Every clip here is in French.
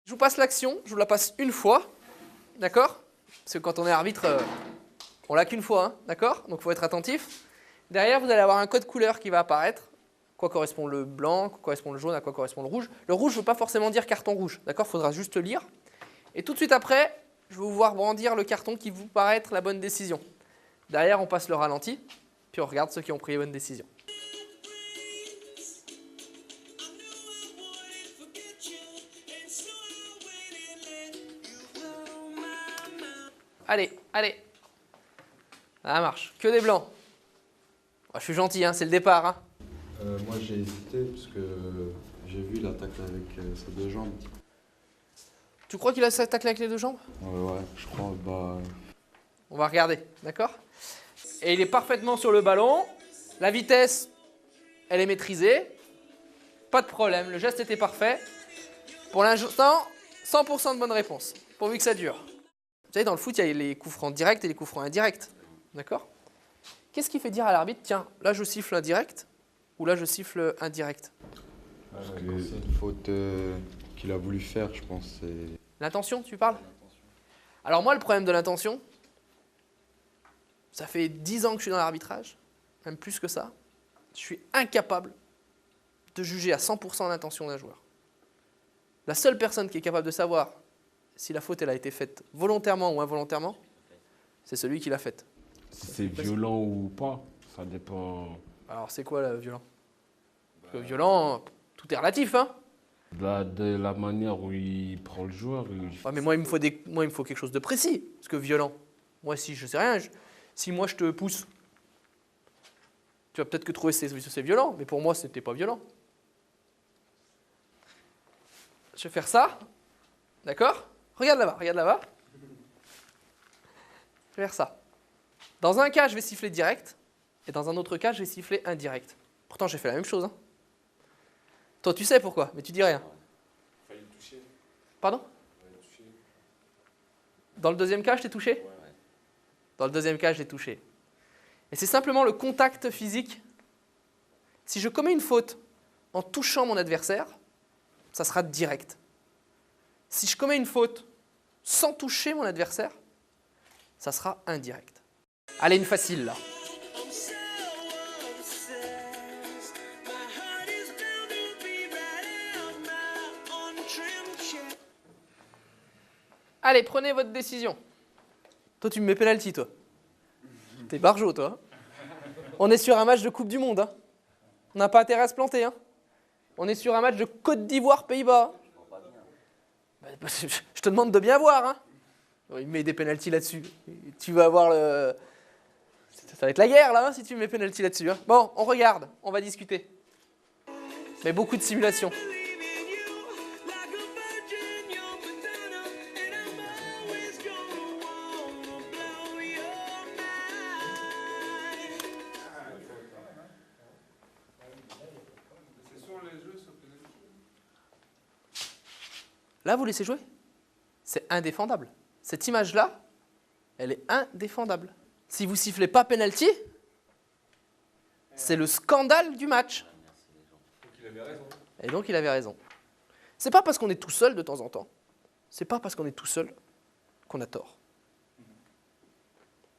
Je vous passe l'action, je vous la passe une fois, d'accord? Parce que quand on est arbitre, on l'a qu'une fois, hein, d'accord? Donc il faut être attentif. Derrière, vous allez avoir un code couleur qui va apparaître. À quoi correspond le blanc, à quoi correspond le jaune, à quoi correspond le rouge. Le rouge ne veut pas forcément dire carton rouge, d'accord? Il faudra juste le lire. Et tout de suite après, je vais vous voir brandir le carton qui vous paraît être la bonne décision. Derrière, on passe le ralenti, puis on regarde ceux qui ont pris les bonnes décisions. Allez, allez. Ça marche. Que des blancs. Oh, je suis gentil, hein, c'est le départ. Hein. Moi j'ai hésité parce que j'ai vu l'attaque avec ses deux jambes. Tu crois qu'il a sa tacle avec les deux jambes? Ouais, je crois. Bah... On va regarder, d'accord? Et il est parfaitement sur le ballon. La vitesse, elle est maîtrisée. Pas de problème, le geste était parfait. Pour l'instant, 100% de bonne réponse, pourvu que ça dure. Vous savez, dans le foot, il y a les coups francs directs et les coups francs indirects. D'accord? Qu'est-ce qui fait dire à l'arbitre, tiens, là je siffle indirect ou là je siffle indirect? Parce que c'est une faute qu'il a voulu faire, je pense. L'intention, tu parles? Alors moi, le problème de l'intention, ça fait 10 ans que je suis dans l'arbitrage, même plus que ça. Je suis incapable de juger à 100% l'intention d'un joueur. La seule personne qui est capable de savoir si la faute elle a été faite volontairement ou involontairement, c'est celui qui l'a faite. Si c'est violent ou pas, ça dépend. Alors c'est quoi le violent? Parce que violent, tout est relatif, hein? De la manière où il prend le joueur. Ouais, mais moi il me faut quelque chose de précis. Parce que violent, moi si je sais rien, si moi je te pousse, tu vas peut-être que trouver que c'est violent, mais pour moi c'était pas violent. Je vais faire ça, d'accord? Regarde là-bas, regarde là-bas. Je vais faire ça. Dans un cas, je vais siffler direct, et dans un autre cas, je vais siffler indirect. Pourtant, j'ai fait la même chose. Hein. Toi, tu sais pourquoi, mais tu dis rien. Il fallait le toucher. Pardon? Dans le deuxième cas, je t'ai touché? Ouais. Dans le deuxième cas, je l'ai touché. Et c'est simplement le contact physique. Si je commets une faute en touchant mon adversaire, ça sera direct. Si je commets une faute sans toucher mon adversaire, ça sera indirect. Allez, une facile là. Allez, prenez votre décision. Toi, tu me mets penalty, toi. T'es barjot, toi. On est sur un match de Coupe du Monde. Hein. On n'a pas intérêt à se planter. Hein. On est sur un match de Côte d'Ivoire-Pays-Bas. Je te demande de bien voir. Hein. Il met des pénaltys là-dessus. Tu vas avoir le... Ça va être la guerre, là, hein, si tu mets pénalty là-dessus. Hein. Bon, on regarde. On va discuter. Mais beaucoup de simulations. Là, vous laissez jouer. C'est indéfendable. Cette image-là, elle est indéfendable. Si vous ne sifflez pas penalty, c'est le scandale du match. Donc il avait raison. Et donc, il avait raison. C'est pas parce qu'on est tout seul de temps en temps. C'est pas parce qu'on est tout seul qu'on a tort.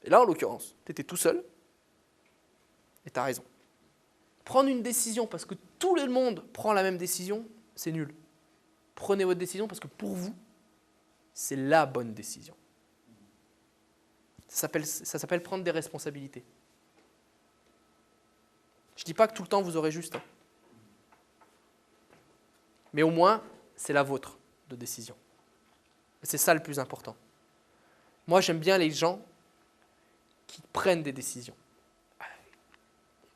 Et là, en l'occurrence, tu étais tout seul et tu as raison. Prendre une décision parce que tout le monde prend la même décision, c'est nul. Prenez votre décision parce que pour vous, c'est la bonne décision. Ça s'appelle prendre des responsabilités. Je ne dis pas que tout le temps vous aurez juste. Hein. Mais au moins, c'est la vôtre de décision. Et c'est ça le plus important. Moi, j'aime bien les gens qui prennent des décisions.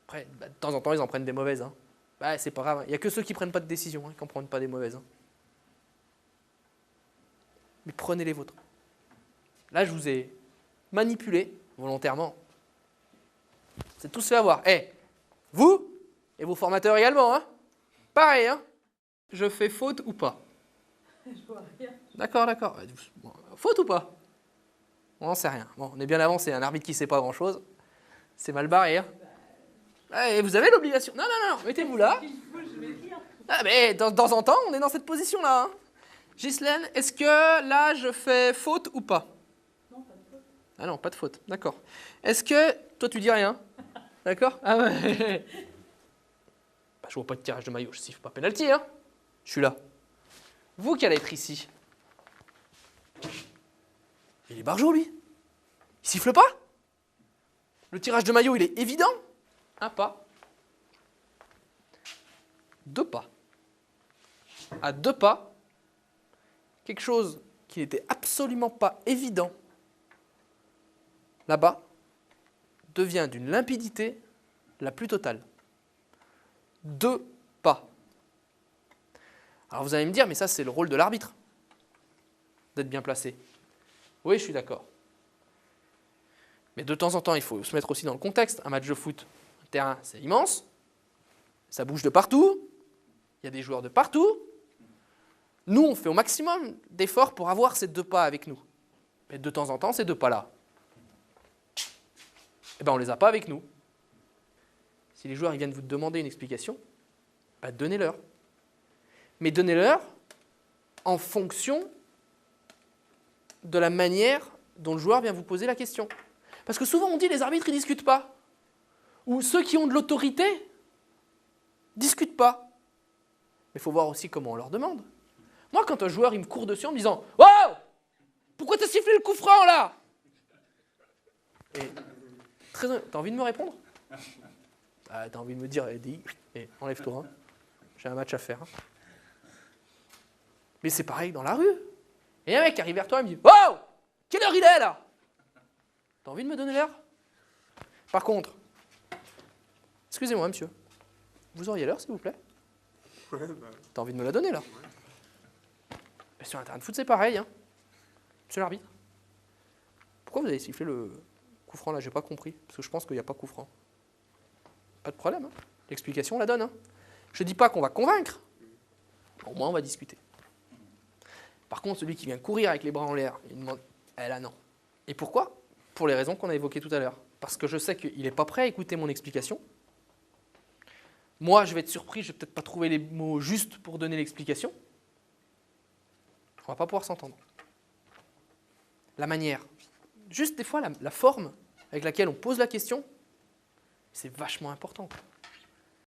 Après, de temps en temps, ils en prennent des mauvaises. Hein. Bah, c'est pas grave. Il n'y a que ceux qui ne prennent pas de décision hein, qui n'en prennent pas des mauvaises. Hein. Mais prenez les vôtres. Là, je vous ai manipulé volontairement. C'est tout se fait avoir. Eh, vous et vos formateurs également. Hein. Pareil. Hein. Je fais faute ou pas? Je vois rien. D'accord, d'accord. Bon, faute ou pas? On n'en sait rien. Bon, on est bien avancé. Un arbitre qui ne sait pas grand-chose, c'est mal barré. Hein. Et vous avez l'obligation. Non, mettez-vous là. Il faut, je vais dire. Ah, mais de temps en temps, on est dans cette position-là. Hein. Ghislaine, est-ce que là, je fais faute ou pas? Non, pas de faute. Ah non, pas de faute, d'accord. Est-ce que... Toi, tu dis rien, d'accord? Ah ouais. Bah, je vois pas de tirage de maillot, je siffle pas penalty, hein. Je suis là. Vous qui allez être ici. Il est barjot, lui. Il siffle pas? Le tirage de maillot, il est évident. Un pas. 2 pas. À 2 pas, quelque chose qui n'était absolument pas évident là-bas devient d'une limpidité la plus totale. 2 pas. Alors vous allez me dire, mais ça c'est le rôle de l'arbitre, d'être bien placé. Oui, je suis d'accord. Mais de temps en temps, il faut se mettre aussi dans le contexte. Un match de foot, un terrain, c'est immense, ça bouge de partout, il y a des joueurs de partout. Nous, on fait au maximum d'efforts pour avoir ces 2 pas avec nous. Mais de temps en temps, ces 2 pas-là, eh ben, on ne les a pas avec nous. Si les joueurs ils viennent vous demander une explication, ben, donnez-leur. Mais donnez-leur en fonction de la manière dont le joueur vient vous poser la question. Parce que souvent, on dit les arbitres, ils ne discutent pas. Ou ceux qui ont de l'autorité ne discutent pas. Mais il faut voir aussi comment on leur demande. Moi, quand un joueur il me court dessus en me disant « Wow, pourquoi t'as sifflé le coup franc là ?» Et t'as envie de me répondre? T'as envie de me dire « Enlève-toi, hein. J'ai un match à faire. Hein. » Mais c'est pareil dans la rue. Et un mec qui arrive vers toi et me dit « Wow, quelle heure il est là ?» T'as envie de me donner l'heure? Par contre, excusez-moi monsieur, vous auriez l'heure s'il vous plaît? T'as envie de me la donner là? Et sur un terrain de foot, c'est pareil, hein. Monsieur l'arbitre. Pourquoi vous avez sifflé le coup franc là? J'ai pas compris. Parce que je pense qu'il n'y a pas coup franc. Pas de problème. Hein. L'explication, on la donne. Hein. Je ne dis pas qu'on va convaincre. Au moins, on va discuter. Par contre, celui qui vient courir avec les bras en l'air, il demande là, non. Et pourquoi? Pour les raisons qu'on a évoquées tout à l'heure. Parce que je sais qu'il n'est pas prêt à écouter mon explication. Moi, je vais être surpris, je ne vais peut-être pas trouver les mots justes pour donner l'explication. On ne va pas pouvoir s'entendre. La manière, juste des fois la forme avec laquelle on pose la question, c'est vachement important.